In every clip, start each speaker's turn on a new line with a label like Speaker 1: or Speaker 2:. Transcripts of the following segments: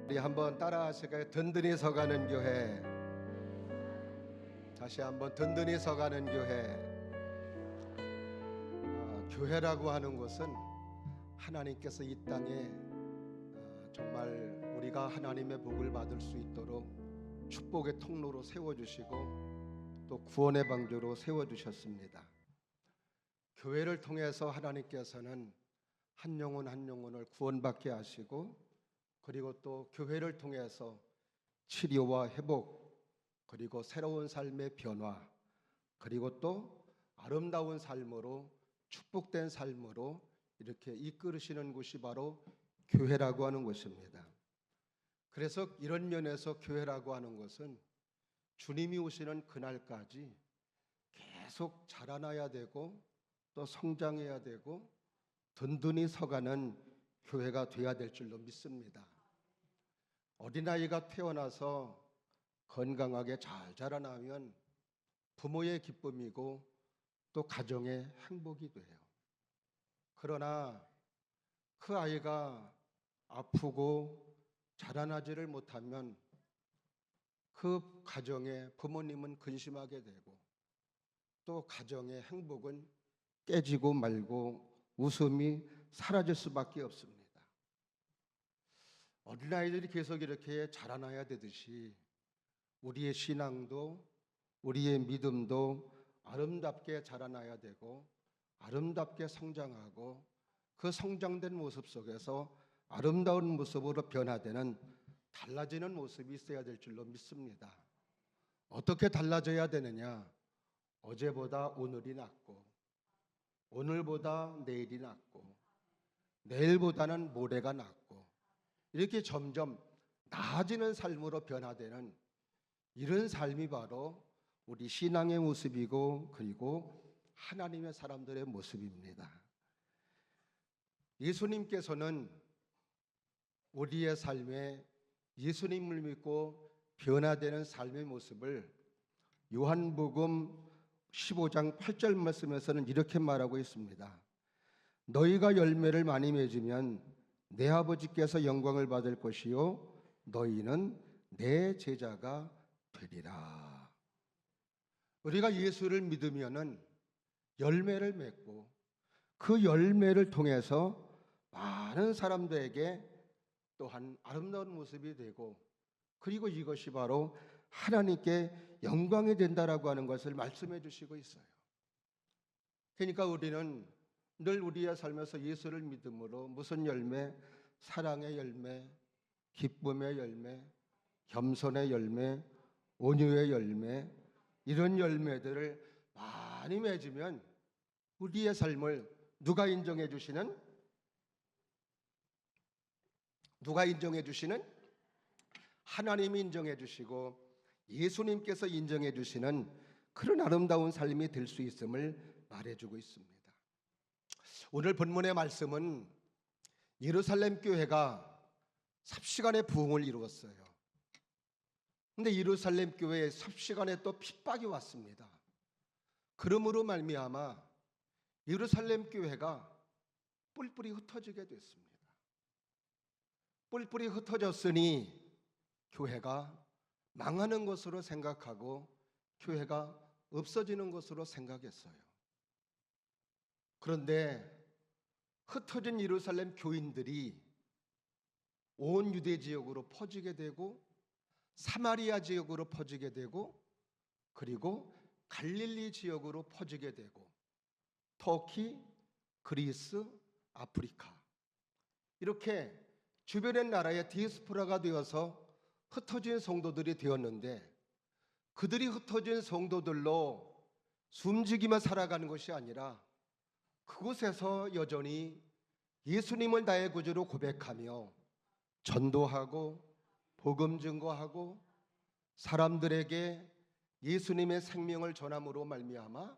Speaker 1: 우리 한번 따라 하실까요? 든든히 서가는 교회. 다시 한번 든든히 서가는 교회. 교회라고 하는 것은 하나님께서 이 땅에 정말 우리가 하나님의 복을 받을 수 있도록 축복의 통로로 세워주시고 또 구원의 방주로 세워주셨습니다. 교회를 통해서 하나님께서는 한 영혼 한 영혼을 구원받게 하시고, 그리고 또 교회를 통해서 치료와 회복, 그리고 새로운 삶의 변화, 그리고 또 아름다운 삶으로, 축복된 삶으로 이렇게 이끌으시는 곳이 바로 교회라고 하는 것입니다. 그래서 이런 면에서 교회라고 하는 것은 주님이 오시는 그날까지 계속 자라나야 되고 또 성장해야 되고 든든히 서가는 교회가 되어야 될 줄로 믿습니다. 어린아이가 태어나서 건강하게 잘 자라나면 부모의 기쁨이고 또 가정의 행복이 돼요. 그러나 그 아이가 아프고 자라나지를 못하면 그 가정의 부모님은 근심하게 되고 또 가정의 행복은 깨지고 말고 웃음이 사라질 수밖에 없습니다. 어린아이들이 계속 이렇게 자라나야 되듯이 우리의 신앙도 우리의 믿음도 아름답게 자라나야 되고 아름답게 성장하고 그 성장된 모습 속에서 아름다운 모습으로 변화되는 달라지는 모습이 있어야 될 줄로 믿습니다. 어떻게 달라져야 되느냐? 어제보다 오늘이 낫고 오늘보다 내일이 낫고 내일보다는 모레가 낫고 이렇게 점점 나아지는 삶으로 변화되는 이런 삶이 바로 우리 신앙의 모습이고 그리고 하나님의 사람들의 모습입니다. 예수님께서는 우리의 삶에 예수님을 믿고 변화되는 삶의 모습을 요한복음 15장 8절 말씀에서는 이렇게 말하고 있습니다. 너희가 열매를 많이 맺으면 내 아버지께서 영광을 받을 것이요 너희는 내 제자가 되리라. 우리가 예수를 믿으면은 열매를 맺고 그 열매를 통해서 많은 사람들에게 또한 아름다운 모습이 되고, 그리고 이것이 바로 하나님께 영광이 된다라고 하는 것을 말씀해 주시고 있어요. 그러니까 우리는 늘 우리의 삶에서 예수를 믿음으로 무슨 열매? 사랑의 열매, 기쁨의 열매, 겸손의 열매, 온유의 열매, 이런 열매들을 많이 맺으면 우리의 삶을 누가 인정해 주시는? 하나님이 인정해 주시고 예수님께서 인정해 주시는 그런 아름다운 삶이 될 수 있음을 말해주고 있습니다. 오늘 본문의 말씀은 예루살렘 교회가 삽시간에 부흥을 이루었어요. 근데 예루살렘 교회에 삽시간에 또 핍박이 왔습니다. 그러므로 말미암아 예루살렘 교회가 뿔뿔이 흩어지게 됐습니다. 뿔뿔이 흩어졌으니 교회가 망하는 것으로 생각하고 교회가 없어지는 것으로 생각했어요. 그런데 흩어진 예루살렘 교인들이 온 유대 지역으로 퍼지게 되고 사마리아 지역으로 퍼지게 되고 그리고 갈릴리 지역으로 퍼지게 되고 터키, 그리스, 아프리카 이렇게 주변의 나라의 디아스포라가 되어서 흩어진 성도들이 되었는데, 그들이 흩어진 성도들로 숨지기만 살아가는 것이 아니라 그곳에서 여전히 예수님을 나의 구주로 고백하며 전도하고 복음 증거하고 사람들에게 예수님의 생명을 전함으로 말미암아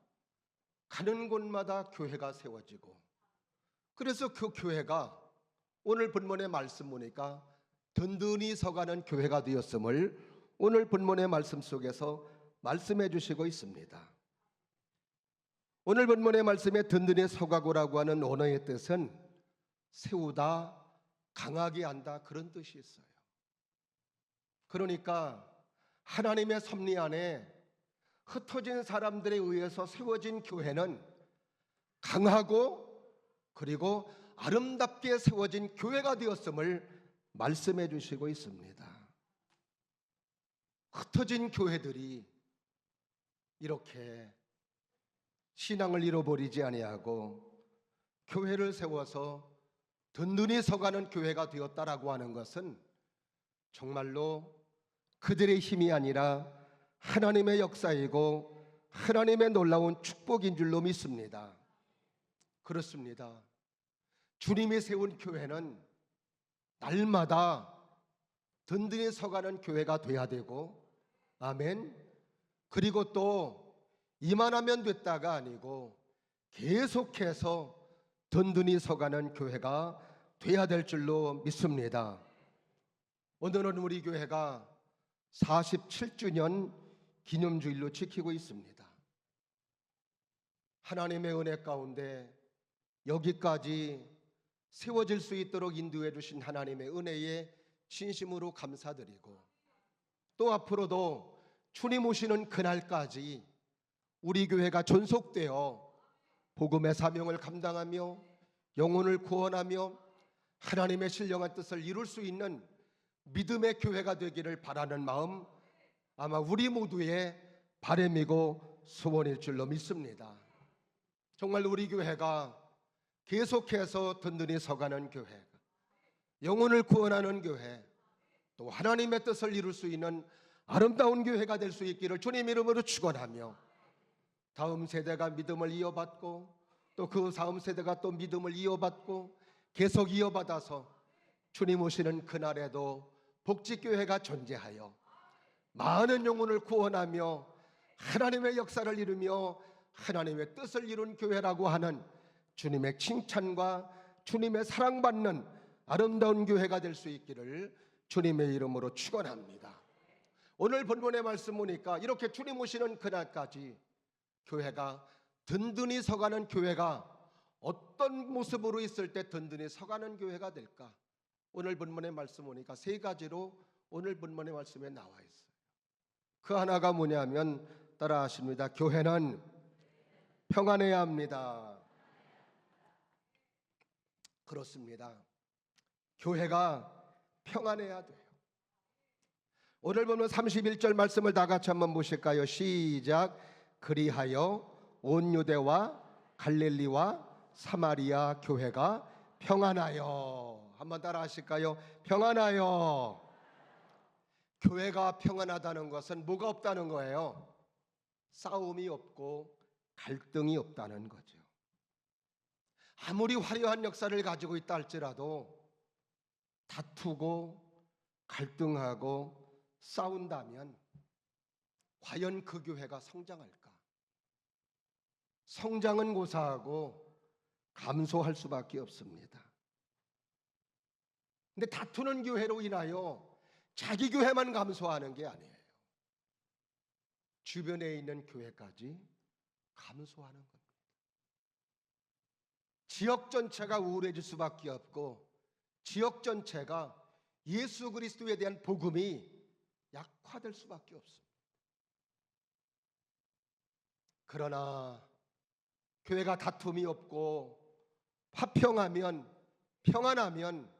Speaker 1: 가는 곳마다 교회가 세워지고, 그래서 그 교회가 오늘 본문의 말씀 보니까 든든히 서가는 교회가 되었음을 오늘 본문의 말씀 속에서 말씀해 주시고 있습니다. 오늘 본문의 말씀에 든든히 서가고라고 하는 언어의 뜻은 세우다, 강하게 한다, 그런 뜻이 있어요. 그러니까 하나님의 섭리 안에 흩어진 사람들에 의해서 세워진 교회는 강하고 그리고 아름답게 세워진 교회가 되었음을 말씀해 주시고 있습니다. 흩어진 교회들이 이렇게 신앙을 잃어버리지 아니하고 교회를 세워서 든든히 서가는 교회가 되었다라고 하는 것은 정말로 그들의 힘이 아니라 하나님의 역사이고 하나님의 놀라운 축복인 줄로 믿습니다. 그렇습니다. 주님이 세운 교회는 날마다 든든히 서가는 교회가 돼야 되고, 아멘. 그리고 또 이만하면 됐다가 아니고 계속해서 든든히 서가는 교회가 돼야 될 줄로 믿습니다. 오늘은 우리 교회가 47주년 기념주일로 지키고 있습니다. 하나님의 은혜 가운데 여기까지 세워질 수 있도록 인도해 주신 하나님의 은혜에 진심으로 감사드리고, 또 앞으로도 주님 오시는 그날까지 우리 교회가 존속되어 복음의 사명을 감당하며 영혼을 구원하며 하나님의 신령한 뜻을 이룰 수 있는 믿음의 교회가 되기를 바라는 마음, 아마 우리 모두의 바람이고 소원일 줄로 믿습니다. 정말 우리 교회가 계속해서 든든히 서가는 교회, 영혼을 구원하는 교회, 또 하나님의 뜻을 이룰 수 있는 아름다운 교회가 될 수 있기를 주님 이름으로 축원하며, 다음 세대가 믿음을 이어받고 또 그 다음 세대가 또 믿음을 이어받고 계속 이어받아서 주님 오시는 그날에도 복지교회가 존재하여 많은 영혼을 구원하며 하나님의 역사를 이루며 하나님의 뜻을 이룬 교회라고 하는 주님의 칭찬과 주님의 사랑받는 아름다운 교회가 될 수 있기를 주님의 이름으로 축원합니다. 오늘 본문의 말씀 보니까 이렇게 주님 오시는 그날까지 교회가 든든히 서가는 교회가 어떤 모습으로 있을 때 든든히 서가는 교회가 될까? 오늘 본문의 말씀 보니까 세 가지로 오늘 본문의 말씀에 나와 있어요. 그 하나가 뭐냐면 따라 하십니다. 교회는 평안해야 합니다. 그렇습니다. 교회가 평안해야 돼요. 오늘 보면 31절 말씀을 다 같이 한번 보실까요? 시작. 그리하여 온 유대와 갈릴리와 사마리아 교회가 평안하여. 한번 따라 하실까요? 평안하여. 교회가 평안하다는 것은 뭐가 없다는 거예요? 싸움이 없고 갈등이 없다는 거죠. 아무리 화려한 역사를 가지고 있다 할지라도 다투고 갈등하고 싸운다면 과연 그 교회가 성장할까? 성장은 고사하고 감소할 수밖에 없습니다. 근데 다투는 교회로 인하여 자기 교회만 감소하는 게 아니에요. 주변에 있는 교회까지 감소하는 겁니다. 지역 전체가 우울해질 수밖에 없고 지역 전체가 예수 그리스도에 대한 복음이 약화될 수밖에 없습니다. 그러나 교회가 다툼이 없고 화평하면, 평안하면,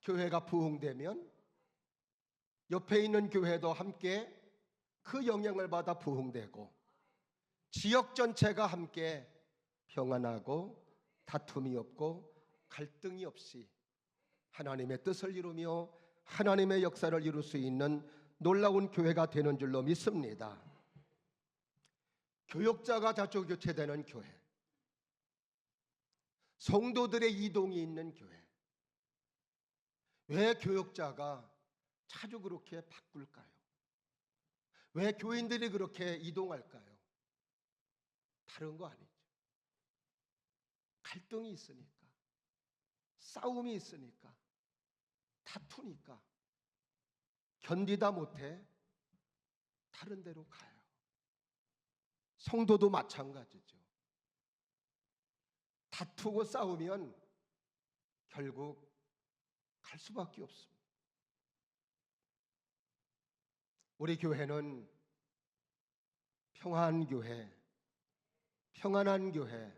Speaker 1: 교회가 부흥되면 옆에 있는 교회도 함께 그 영향을 받아 부흥되고 지역 전체가 함께 평안하고 다툼이 없고 갈등이 없이 하나님의 뜻을 이루며 하나님의 역사를 이룰 수 있는 놀라운 교회가 되는 줄로 믿습니다. 교역자가 자주 교체되는 교회, 성도들의 이동이 있는 교회. 왜 교역자가 자주 그렇게 바꿀까요? 왜 교인들이 그렇게 이동할까요? 다른 거 아니죠. 갈등이 있으니까, 싸움이 있으니까, 다투니까 견디다 못해 다른 데로 가요. 성도도 마찬가지죠. 다투고 싸우면 결국 갈 수밖에 없습니다. 우리 교회는 평안한 교회, 평안한 교회.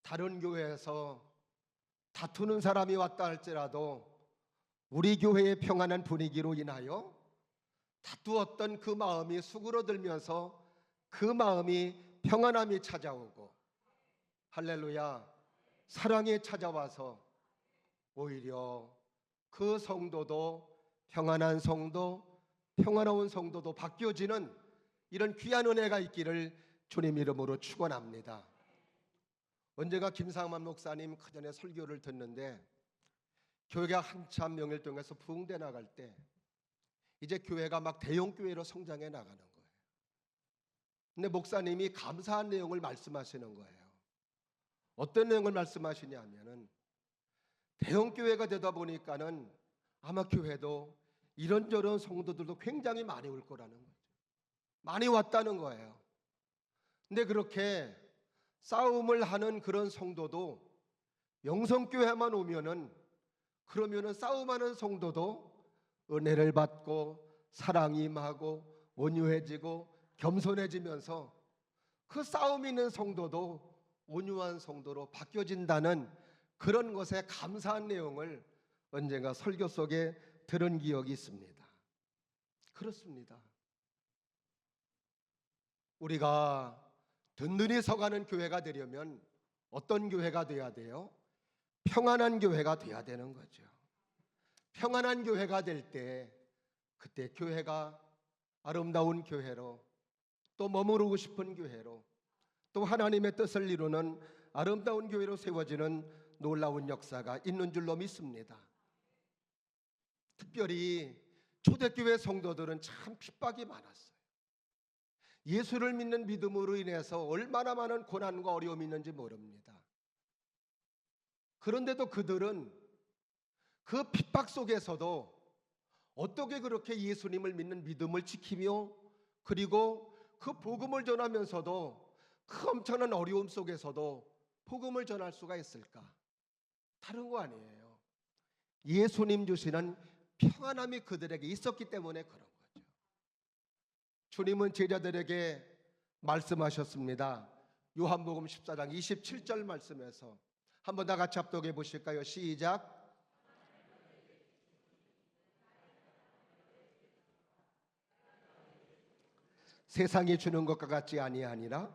Speaker 1: 다른 교회에서 다투는 사람이 왔다 할지라도 우리 교회의 평안한 분위기로 인하여 다투었던 그 마음이 수그러들면서 그 마음이 평안함이 찾아오고, 할렐루야, 사랑이 찾아와서 오히려 그 성도도 평안한 성도, 평안한 성도도 바뀌어지는 이런 귀한 은혜가 있기를 주님 이름으로 축원합니다. 언제가 김상만 목사님 그전에 설교를 듣는데, 교회가 한참 명일동에서 부흥돼 나갈 때 이제 교회가 막 대형 교회로 성장해 나가는 거예요. 근데 목사님이 감사한 내용을 말씀하시는 거예요. 어떤 내용을 말씀하시냐면은, 대형 교회가 되다 보니까는 아마 교회도 이런저런 성도들도 굉장히 많이 올 거라는 거죠. 많이 왔다는 거예요. 근데 그렇게 싸움을 하는 그런 성도도 영성교회만 오면은, 그러면은 싸움하는 성도도 은혜를 받고 사랑이 임하고 온유해지고 겸손해지면서 그 싸움 있는 성도도 온유한 성도로 바뀌어진다는 그런 것에 감사한 내용을 언젠가 설교 속에 들은 기억이 있습니다. 그렇습니다. 우리가 든든히 서가는 교회가 되려면 어떤 교회가 돼야 돼요? 평안한 교회가 돼야 되는 거죠. 평안한 교회가 될 때, 그때 교회가 아름다운 교회로, 또 머무르고 싶은 교회로, 또 하나님의 뜻을 이루는 아름다운 교회로 세워지는 놀라운 역사가 있는 줄로 믿습니다. 특별히 초대교회 성도들은 참 핍박이 많았어요. 예수를 믿는 믿음으로 인해서 얼마나 많은 고난과 어려움이 있는지 모릅니다. 그런데도 그들은 그 핍박 속에서도 어떻게 그렇게 예수님을 믿는 믿음을 지키며, 그리고 그 복음을 전하면서도 그 엄청난 어려움 속에서도 복음을 전할 수가 있을까? 다른 거 아니에요. 예수님 주시는 평안함이 그들에게 있었기 때문에 그런 거죠. 주님은 제자들에게 말씀하셨습니다. 요한복음 14장 27절 말씀에서 한번 다 같이 합독해 보실까요? 시작. 세상이 주는 것과 같지 아니하니라.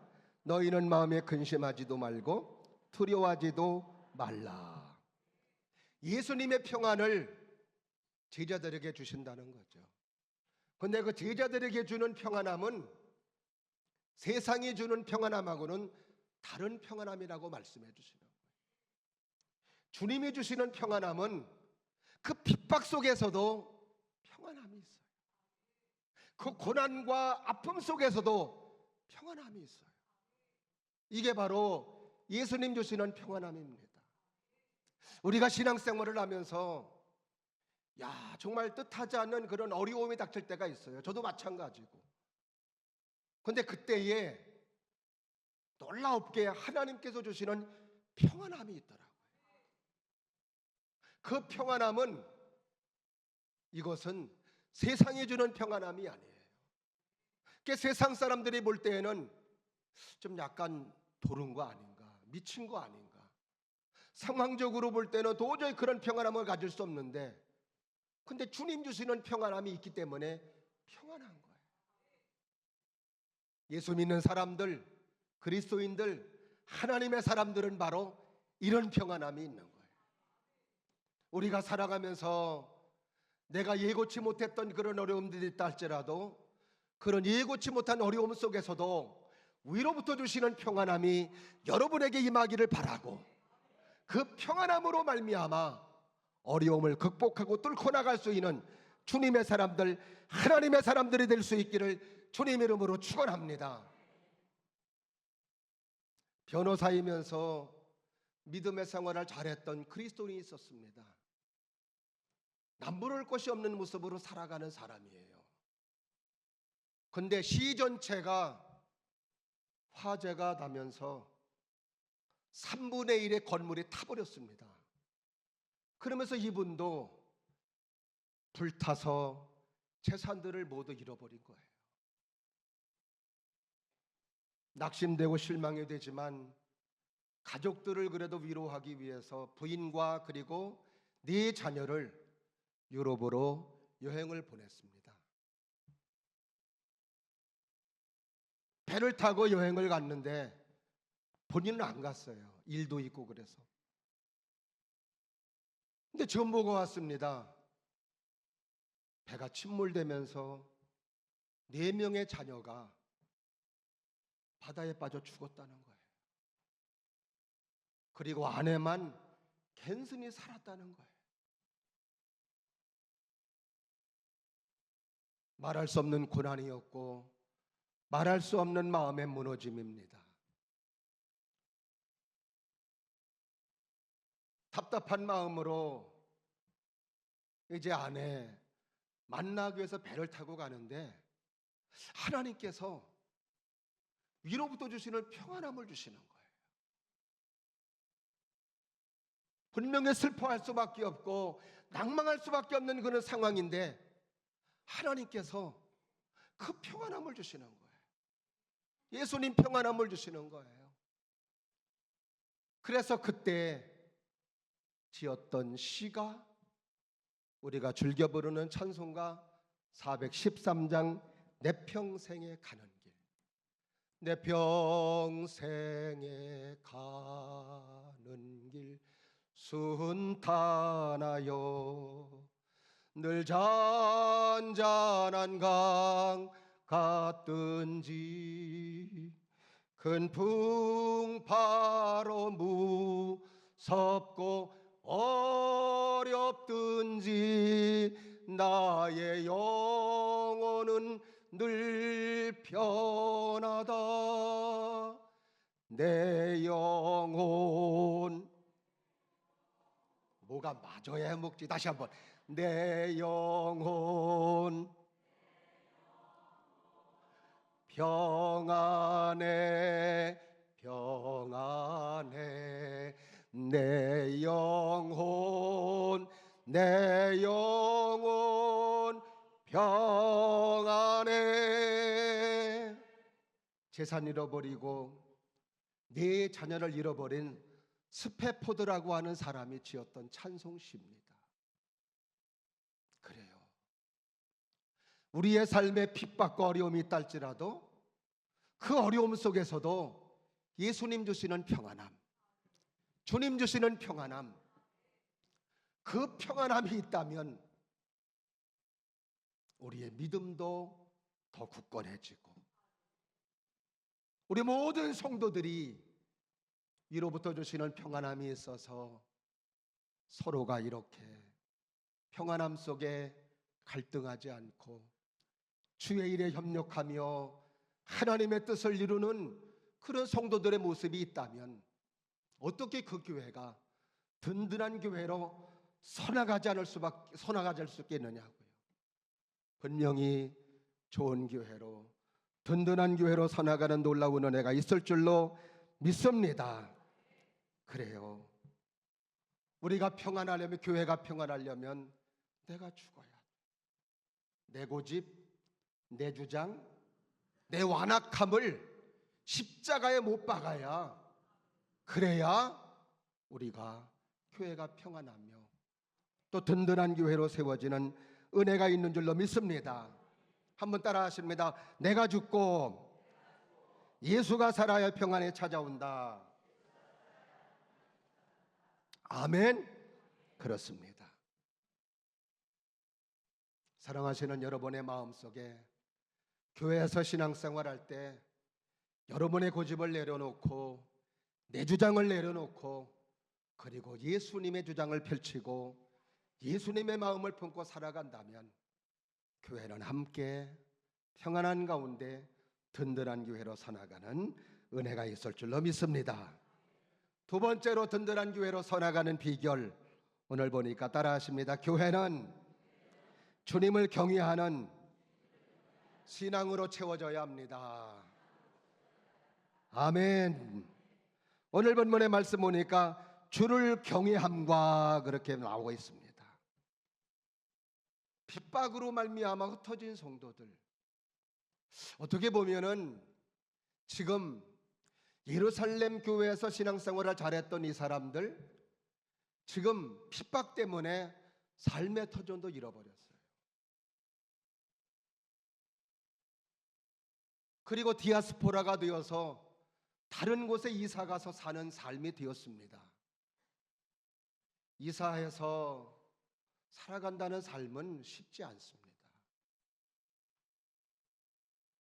Speaker 1: 너희는 마음에 근심하지도 말고 두려워하지도 말라. 예수님의 평안을 제자들에게 주신다는 거죠. 그런데 그 제자들에게 주는 평안함은 세상이 주는 평안함하고는 다른 평안함이라고 말씀해 주시는 거예요. 주님이 주시는 평안함은 그 핍박 속에서도 평안함이 있어요. 그 고난과 아픔 속에서도 평안함이 있어요. 이게 바로 예수님 주시는 평안함입니다. 우리가 신앙생활을 하면서 정말 뜻하지 않는 그런 어려움이 닥칠 때가 있어요. 저도 마찬가지고. 그런데 그때에 놀랍게 하나님께서 주시는 평안함이 있더라고요. 그 평안함은, 이것은 세상이 주는 평안함이 아니에요. 세상 사람들이 볼 때에는 좀 약간 도른 거 아닌가, 미친 거 아닌가, 상황적으로 볼 때는 도저히 그런 평안함을 가질 수 없는데, 근데 주님 주시는 평안함이 있기 때문에 평안한 거예요. 예수 믿는 사람들, 그리스도인들, 하나님의 사람들은 바로 이런 평안함이 있는 거예요. 우리가 살아가면서 내가 예고치 못했던 그런 어려움들이 있다 할지라도, 그런 예고치 못한 어려움 속에서도 위로부터 주시는 평안함이 여러분에게 임하기를 바라고, 그 평안함으로 말미암아 어려움을 극복하고 뚫고 나갈 수 있는 주님의 사람들, 하나님의 사람들이 될 수 있기를 주님 이름으로 축원합니다. 변호사이면서 믿음의 생활을 잘했던 그리스도인이 있었습니다. 남부를 것이 없는 모습으로 살아가는 사람이에요. 근데 시 전체가 화재가 나면서 3분의 1의 건물이 타버렸습니다. 그러면서 이분도 불타서 재산들을 모두 잃어버린 거예요. 낙심되고 실망이 되지만 가족들을 그래도 위로하기 위해서 부인과 그리고 네 자녀를 유럽으로 여행을 보냈습니다. 배를 타고 여행을 갔는데 본인은 안 갔어요. 일도 있고 그래서. 근데 전보가 왔습니다. 배가 침몰되면서 4명의 자녀가 바다에 빠져 죽었다는 거예요. 그리고 아내만 갠슨히 살았다는 거예요. 말할 수 없는 고난이었고 말할 수 없는 마음의 무너짐입니다. 답답한 마음으로 이제 아내 만나기 위해서 배를 타고 가는데 하나님께서 위로부터 주시는 평안함을 주시는 거예요. 분명히 슬퍼할 수밖에 없고 낭망할 수밖에 없는 그런 상황인데 하나님께서 그 평안함을 주시는 거예요. 예수님 평안함을 주시는 거예요. 그래서 그때 지었던 시가 우리가 즐겨 부르는 찬송가 413장 내 평생에 가는 길. 내 평생에 가는 길 순탄하여 늘 잔잔한 강 같든지 큰 풍파로 무섭고 어렵든지 나의 영혼은 늘 편하다. 내 영혼 뭐가 맞아야 먹지. 다시 한번 내 영혼 평안해 평안해 내 영혼 평안해. 재산 잃어버리고 네 자녀를 잃어버린 스페포드라고 하는 사람이 지었던 찬송시입니다. 그래요. 우리의 삶에 핍박과 어려움이 있다 할지라도 그 어려움 속에서도 예수님 주시는 평안함, 주님 주시는 평안함, 그 평안함이 있다면 우리의 믿음도 더 굳건해지고 우리 모든 성도들이 위로부터 주시는 평안함이 있어서 서로가 이렇게 평안함 속에 갈등하지 않고 주의 일에 협력하며 하나님의 뜻을 이루는 그런 성도들의 모습이 있다면 어떻게 그 교회가 든든한 교회로 서나가지 수 있겠느냐고요. 분명히 좋은 교회로 든든한 교회로 서나가는 놀라운 은혜가 있을 줄로 믿습니다. 그래요. 우리가 평안하려면, 교회가 평안하려면 내가 죽어야 돼. 내 고집, 내 주장, 내 완악함을 십자가에 못 박아야, 그래야 우리가 교회가 평안하며 또 든든한 교회로 세워지는 은혜가 있는 줄로 믿습니다. 한번 따라 하십니다. 내가 죽고 예수가 살아야 평안이 찾아온다. 아멘. 그렇습니다. 사랑하시는 여러분의 마음속에 교회에서 신앙생활할 때 여러분의 고집을 내려놓고 내 주장을 내려놓고 그리고 예수님의 주장을 펼치고 예수님의 마음을 품고 살아간다면 교회는 함께 평안한 가운데 든든한 교회로 서나가는 은혜가 있을 줄로 믿습니다. 두 번째로 든든한 교회로 서나가는 비결, 오늘 보니까 따라하십니다. 교회는 주님을 경외하는 신앙으로 채워져야 합니다. 아멘. 오늘 본문의 말씀 보니까 주를 경외함과 그렇게 나오고 있습니다. 핍박으로 말미암아 흩어진 성도들, 어떻게 보면은 지금 예루살렘 교회에서 신앙생활을 잘했던 이 사람들, 지금 핍박 때문에 삶의 터전도 잃어버렸어요. 그리고 디아스포라가 되어서 다른 곳에 이사가서 사는 삶이 되었습니다. 이사해서 살아간다는 삶은 쉽지 않습니다.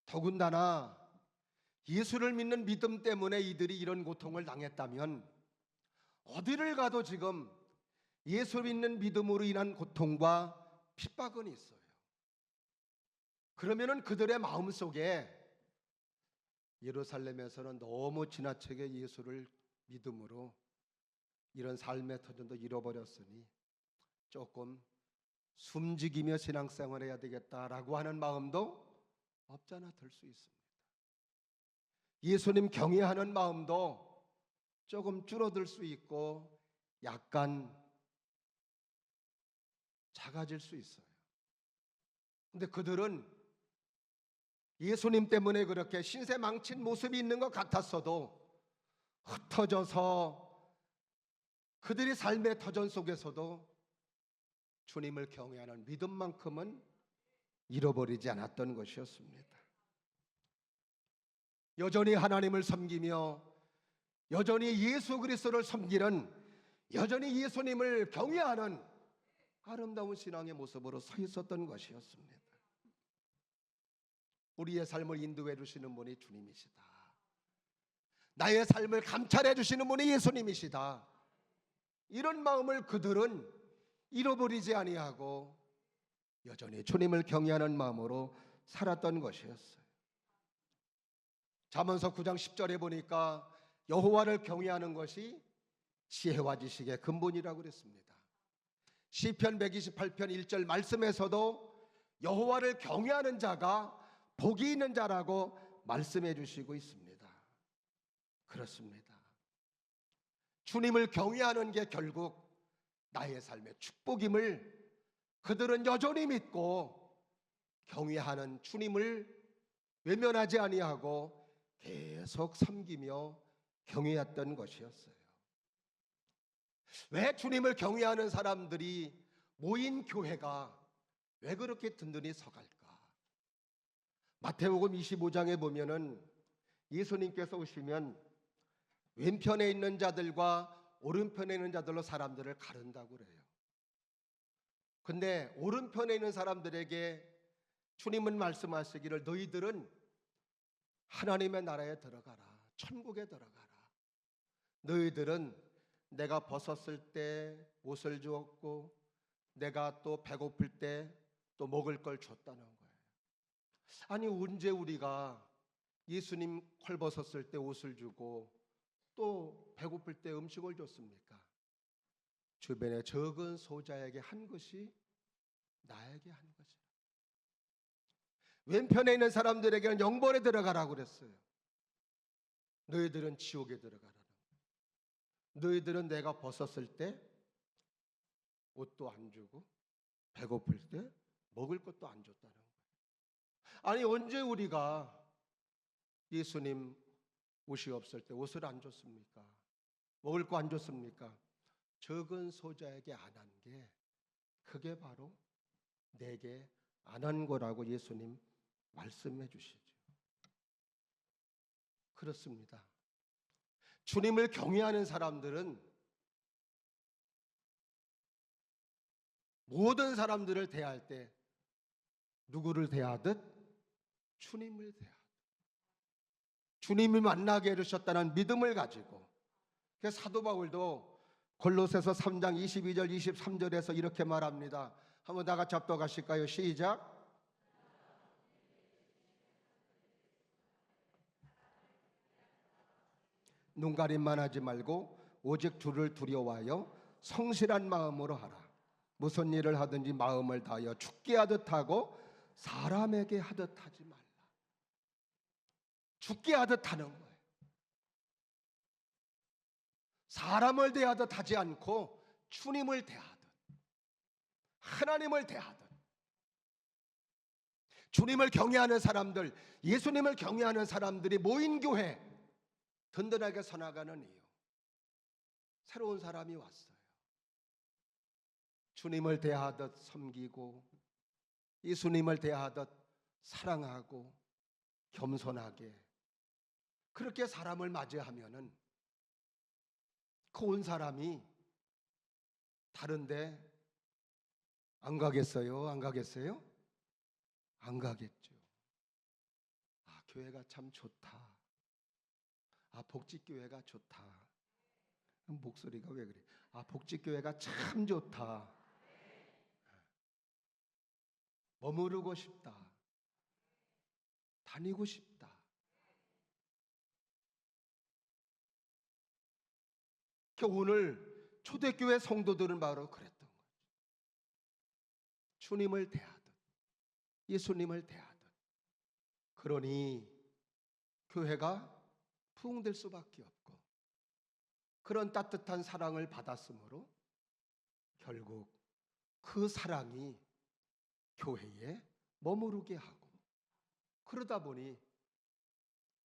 Speaker 1: 더군다나 예수를 믿는 믿음 때문에 이들이 이런 고통을 당했다면 어디를 가도 지금 예수 믿는 믿음으로 인한 고통과 핍박은 있어요. 그러면은 그들의 마음속에 예루살렘에서는 너무 지나치게 예수를 믿음으로 이런 삶의 터전도 잃어버렸으니 조금 숨지기며 신앙생활해야 되겠다라고 하는 마음도 없잖아 들 수 있습니다. 예수님 경외하는 마음도 조금 줄어들 수 있고 약간 작아질 수 있어요. 근데 그들은 예수님 때문에 그렇게 신세 망친 모습이 있는 것 같았어도 흩어져서 그들이 삶의 터전 속에서도 주님을 경외하는 믿음만큼은 잃어버리지 않았던 것이었습니다. 여전히 하나님을 섬기며 여전히 예수 그리스도를 섬기는, 여전히 예수님을 경외하는 아름다운 신앙의 모습으로 서 있었던 것이었습니다. 우리의 삶을 인도해 주시는 분이 주님이시다. 나의 삶을 감찰해 주시는 분이 예수님이시다. 이런 마음을 그들은 잃어버리지 아니하고 여전히 주님을 경외하는 마음으로 살았던 것이었어요. 잠언서 9장 10절에 보니까 여호와를 경외하는 것이 지혜와 지식의 근본이라고 그랬습니다. 시편 128편 1절 말씀에서도 여호와를 경외하는 자가 복이 있는 자라고 말씀해 주시고 있습니다. 그렇습니다. 주님을 경외하는 게 결국 나의 삶의 축복임을 그들은 여전히 믿고 경외하는 주님을 외면하지 아니하고 계속 섬기며 경외했던 것이었어요. 왜 주님을 경외하는 사람들이 모인 교회가 왜 그렇게 든든히 서갈까? 마태복음 25장에 보면은 예수님께서 오시면 왼편에 있는 자들과 오른편에 있는 자들로 사람들을 가른다고 그래요. 근데 오른편에 있는 사람들에게 주님은 말씀하시기를 너희들은 하나님의 나라에 들어가라. 천국에 들어가라. 너희들은 내가 벗었을 때 옷을 주었고 내가 또 배고플 때 또 먹을 걸 줬다는 거예요. 아니 언제 우리가 예수님 헐벗었을 때 옷을 주고 또 배고플 때 음식을 줬습니까? 주변에 적은 소자에게 한 것이 나에게 한 것이라. 왼편에 있는 사람들에게는 영벌에 들어가라고 그랬어요. 너희들은 지옥에 들어가라는 거예요. 너희들은 내가 벗었을 때 옷도 안 주고 배고플 때 먹을 것도 안 줬다는 거예요. 아니 언제 우리가 예수님 옷이 없을 때 옷을 안 줬습니까? 먹을 거 안 줬습니까? 적은 소자에게 안 한 게 그게 바로 내게 안 한 거라고 예수님 말씀해 주시죠. 그렇습니다. 주님을 경외하는 사람들은 모든 사람들을 대할 때 누구를 대하듯 주님을 대하듯 주님이 만나게 해주셨다는 믿음을 가지고, 그래서 사도 바울도 골로새서 3장 22절 23절에서 이렇게 말합니다. 한번 다 같이 합독하실까요? 시작. 눈가림만 하지 말고 오직 주를 두려워하여 성실한 마음으로 하라. 무슨 일을 하든지 마음을 다하여 죽게 하듯 하고 사람에게 하듯 하지 말라. 죽게 하듯 하는 거예요. 사람을 대하듯 하지 않고 주님을 대하듯 하나님을 대하듯 주님을 경외하는 사람들, 예수님을 경외하는 사람들이 모인 교회, 든든하게 서나가는 이유, 새로운 사람이 왔어요. 주님을 대하듯 섬기고 예수님을 대하듯 사랑하고 겸손하게 그렇게 사람을 맞이하면은 그 온 사람이 다른데 안 가겠어요? 안 가겠어요? 안 가겠죠. 아, 교회가 참 좋다. 아, 복지교회가 좋다. 목소리가 왜 그래? 아, 복지교회가 참 좋다. 머무르고 싶다. 다니고 싶다. 오늘 초대교회 성도들은 바로 그랬던 거죠. 주님을 대하듯 예수님을 대하듯. 그러니 교회가 부흥될 수밖에 없고 그런 따뜻한 사랑을 받았으므로 결국 그 사랑이 교회에 머무르게 하고 그러다 보니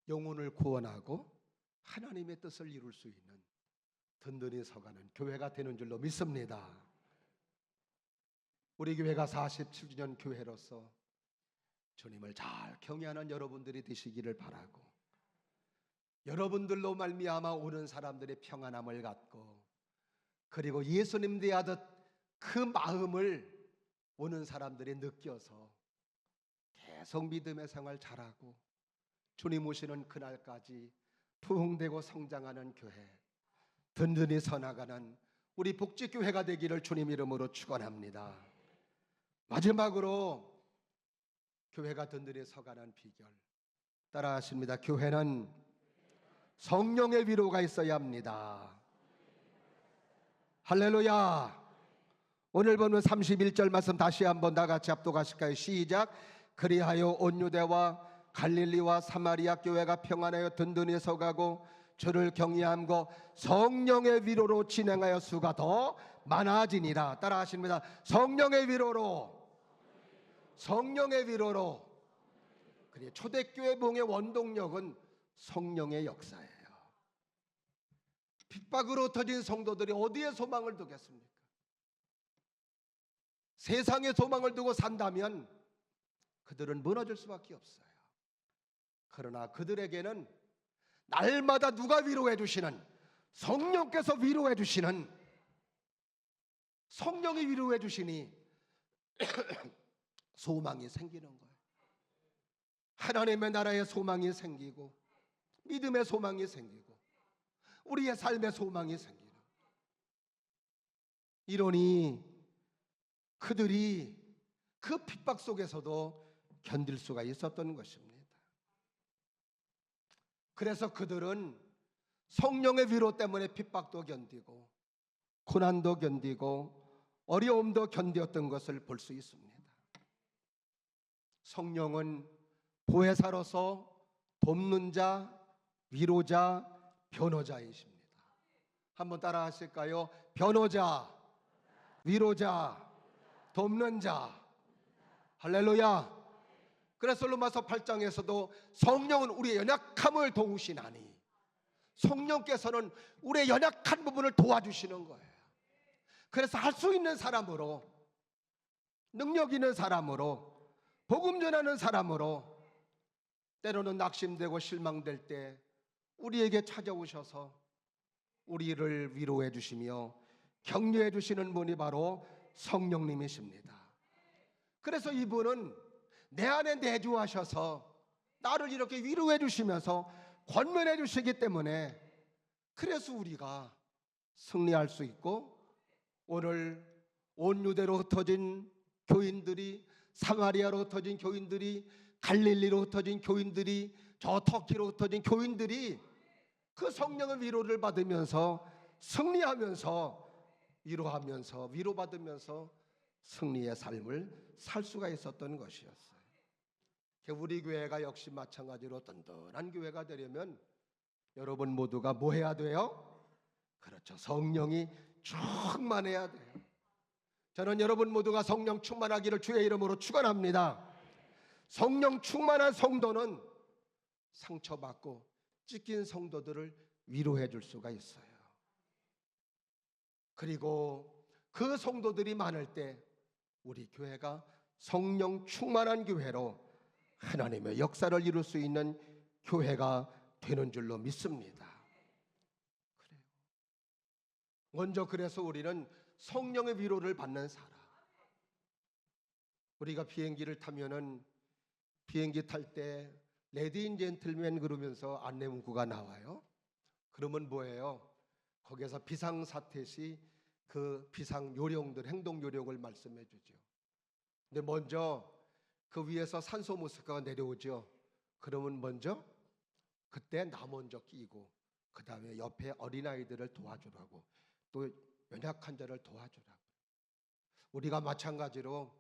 Speaker 1: 영혼을 구원하고 하나님의 뜻을 이룰 수 있는 든든히 서가는 교회가 되는 줄로 믿습니다. 우리 교회가 47주년 교회로서 주님을 잘 경외하는 여러분들이 되시기를 바라고, 여러분들로 말미암아 오는 사람들의 평안함을 갖고 그리고 예수님 대하듯 그 마음을 오는 사람들이 느껴서 계속 믿음의 생활 잘하고 주님 오시는 그날까지 부흥되고 성장하는 교회, 든든히 서나가는 우리 복지교회가 되기를 주님 이름으로 축원합니다. 마지막으로 교회가 든든히 서가는 비결 따라하십니다. 교회는 성령의 위로가 있어야 합니다. 할렐루야. 오늘 보는 31절 말씀 다시 한번 다 같이 합독하실까요? 시작. 그리하여 온 유대와 갈릴리와 사마리아 교회가 평안하여 든든히 서가고 주를 경외함과 성령의 위로로 진행하여 수가 더 많아지니라. 따라하십니다. 성령의 위로로, 성령의 위로로. 그래, 초대교회 부흥의 원동력은 성령의 역사예요. 핍박으로 터진 성도들이 어디에 소망을 두겠습니까? 세상에 소망을 두고 산다면 그들은 무너질 수밖에 없어요. 그러나 그들에게는 날마다 누가 위로해 주시는, 성령께서 위로해 주시는, 성령이 위로해 주시니 소망이 생기는 거예요. 하나님의 나라의 소망이 생기고 믿음의 소망이 생기고 우리의 삶의 소망이 생기는, 이러니 그들이 그 핍박 속에서도 견딜 수가 있었던 것입니다. 그래서 그들은 성령의 위로 때문에 핍박도 견디고 고난도 견디고 어려움도 견디었던 것을 볼 수 있습니다. 성령은 보혜사로서 돕는 자, 위로자, 변호자이십니다. 한번 따라 하실까요? 변호자, 위로자, 돕는 자. 할렐루야. 그래서 로마서 8장에서도 성령은 우리의 연약함을 도우시나니, 성령께서는 우리의 연약한 부분을 도와주시는 거예요. 그래서 할 수 있는 사람으로, 능력 있는 사람으로, 복음 전하는 사람으로, 때로는 낙심되고 실망될 때 우리에게 찾아오셔서 우리를 위로해 주시며 격려해 주시는 분이 바로 성령님이십니다. 그래서 이분은 내 안에 내주하셔서 나를 이렇게 위로해 주시면서 권면해 주시기 때문에 그래서 우리가 승리할 수 있고, 오늘 온 유대로 흩어진 교인들이, 사마리아로 흩어진 교인들이, 갈릴리로 흩어진 교인들이, 저 터키로 흩어진 교인들이 그 성령의 위로를 받으면서 승리하면서 위로하면서 위로받으면서 승리의 삶을 살 수가 있었던 것이었어요. 우리 교회가 역시 마찬가지로 든든한 교회가 되려면 여러분 모두가 뭐 해야 돼요? 그렇죠. 성령이 충만해야 돼요. 저는 여러분 모두가 성령 충만하기를 주의 이름으로 축원합니다. 성령 충만한 성도는 상처받고 찢긴 성도들을 위로해 줄 수가 있어요. 그리고 그 성도들이 많을 때 우리 교회가 성령 충만한 교회로 하나님의 역사를 이룰 수 있는 교회가 되는 줄로 믿습니다. 그래요. 먼저 그래서 우리는 성령의 위로를 받는 사람. 우리가 비행기를 타면은 비행기 탈 때 레디인 젠틀맨 그러면서 안내 문구가 나와요. 그러면 뭐예요? 거기에서 비상사태 시 그 비상 요령들, 행동 요령을 말씀해 주죠. 근데 먼저 그 위에서 산소 마스크가 내려오죠. 그러면 먼저 그때 나 먼저 끼고 그 다음에 옆에 어린아이들을 도와주라고, 또 연약한 자를 도와주라고. 우리가 마찬가지로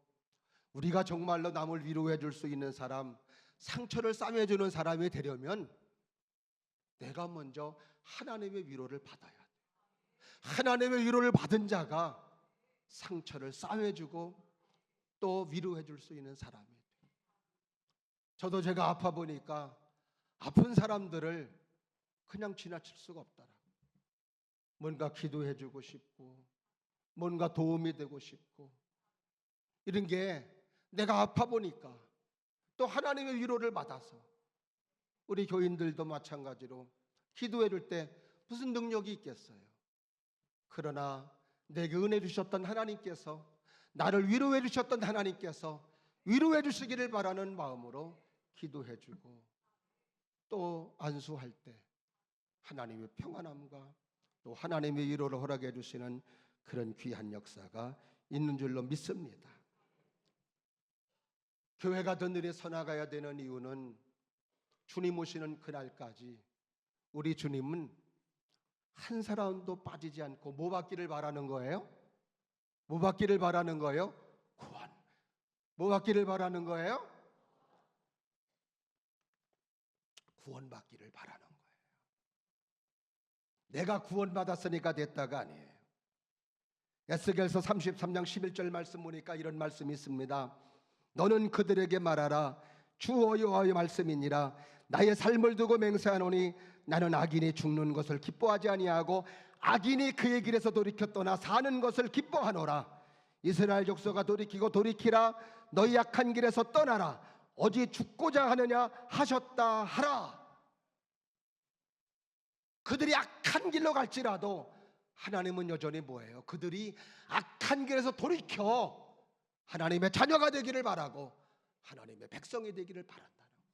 Speaker 1: 우리가 정말로 남을 위로해 줄 수 있는 사람, 상처를 싸매주는 사람이 되려면 내가 먼저 하나님의 위로를 받아야 돼. 하나님의 위로를 받은 자가 상처를 싸매주고 또 위로해 줄 수 있는 사람이 돼. 저도 제가 아파 보니까 아픈 사람들을 그냥 지나칠 수가 없더라고요. 뭔가 기도해 주고 싶고 뭔가 도움이 되고 싶고, 이런 게 내가 아파 보니까 또 하나님의 위로를 받아서, 우리 교인들도 마찬가지로 기도해 줄 때 무슨 능력이 있겠어요? 그러나 내게 은혜 주셨던 하나님께서, 나를 위로해 주셨던 하나님께서 위로해 주시기를 바라는 마음으로 기도해 주고, 또 안수할 때 하나님의 평안함과 또 하나님의 위로를 허락해 주시는 그런 귀한 역사가 있는 줄로 믿습니다. 교회가 더 늘에 서나가야 되는 이유는 주님 오시는 그날까지 우리 주님은 한 사람도 빠지지 않고 뭐 받기를 바라는 거예요? 뭐 받기를 바라는 거예요? 구원. 뭐 받기를 바라는 거예요? 구원 받기를 바라는 거예요. 내가 구원 받았으니까 됐다가 아니에요. 에스겔서 33장 11절 말씀 보니까 이런 말씀이 있습니다. 너는 그들에게 말하라. 주 여호와의 말씀이니라. 나의 삶을 두고 맹세하노니 나는 악인이 죽는 것을 기뻐하지 아니하고 악인이 그의 길에서 돌이켜 떠나 사는 것을 기뻐하노라. 이스라엘 족속아 돌이키고 돌이키라. 너희 악한 길에서 떠나라. 어디 죽고자 하느냐 하셨다 하라. 그들이 악한 길로 갈지라도 하나님은 여전히 뭐예요? 그들이 악한 길에서 돌이켜 하나님의 자녀가 되기를 바라고 하나님의 백성이 되기를 바란다는 거예요.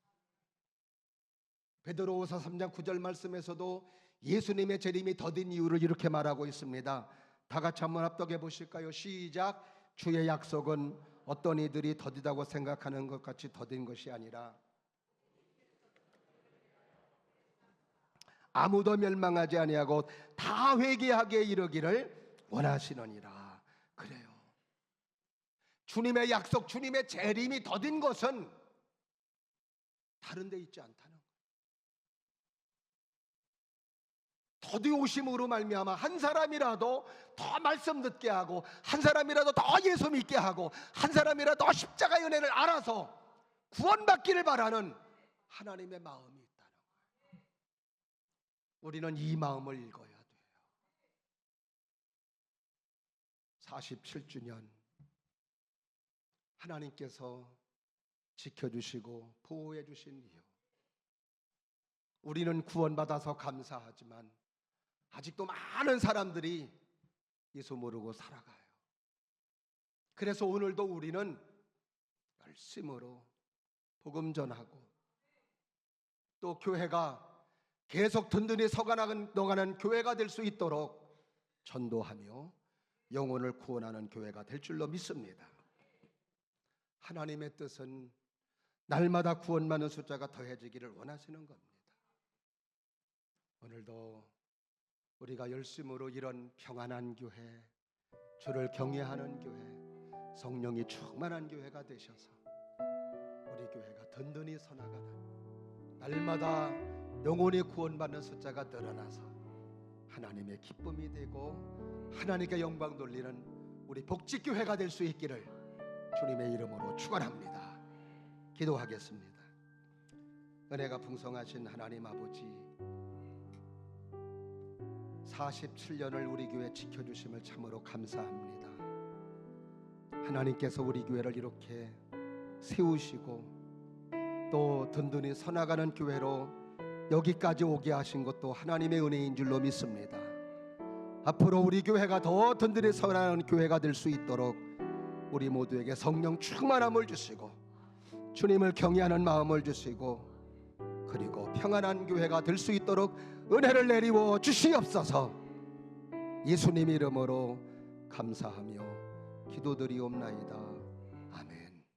Speaker 1: 베드로후서 3장 9절 말씀에서도 예수님의 재림이 더딘 이유를 이렇게 말하고 있습니다. 다 같이 한번 합독해 보실까요? 시작. 주의 약속은 어떤 이들이 더디다고 생각하는 것 같이 더딘 것이 아니라 아무도 멸망하지 아니하고 다 회개하게 이르기를 원하시느니라. 그래요. 주님의 약속, 주님의 재림이 더딘 것은 다른 데 있지 않다는 거예요. 더디 오심으로 말미암아 한 사람이라도 더 말씀 듣게 하고, 한 사람이라도 더 예수 믿게 하고, 한 사람이라도 더 십자가의 은혜를 알아서 구원받기를 바라는 하나님의 마음이 있다는 거예요. 우리는 이 마음을 읽어야 돼요. 47주년 하나님께서 지켜주시고 보호해 주신 이유, 우리는 구원받아서 감사하지만 아직도 많은 사람들이 예수 모르고 살아가요. 그래서 오늘도 우리는 열심으로 복음 전하고, 또 교회가 계속 든든히 서가나가는 교회가 될 수 있도록 전도하며 영혼을 구원하는 교회가 될 줄로 믿습니다. 하나님의 뜻은 날마다 구원받는 숫자가 더해지기를 원하시는 겁니다. 오늘도 우리가 열심으로 이런 평안한 교회, 주를 경외하는 교회, 성령이 충만한 교회가 되셔서 우리 교회가 든든히 서나가는, 날마다 영혼이 구원받는 숫자가 늘어나서 하나님의 기쁨이 되고 하나님께 영광 돌리는 우리 복지교회가 될 수 있기를 주님의 이름으로 축원합니다. 기도하겠습니다. 은혜가 풍성하신 하나님 아버지, 47년을 우리 교회 지켜주심을 참으로 감사합니다. 하나님께서 우리 교회를 이렇게 세우시고 또 든든히 서나가는 교회로 여기까지 오게 하신 것도 하나님의 은혜인 줄로 믿습니다. 앞으로 우리 교회가 더 든든히 서나가는 교회가 될 수 있도록 우리 모두에게 성령 충만함을 주시고 주님을 경외하는 마음을 주시고 그리고 평안한 교회가 될 수 있도록 은혜를 내리워 주시옵소서. 예수님 이름으로 감사하며 기도드리옵나이다.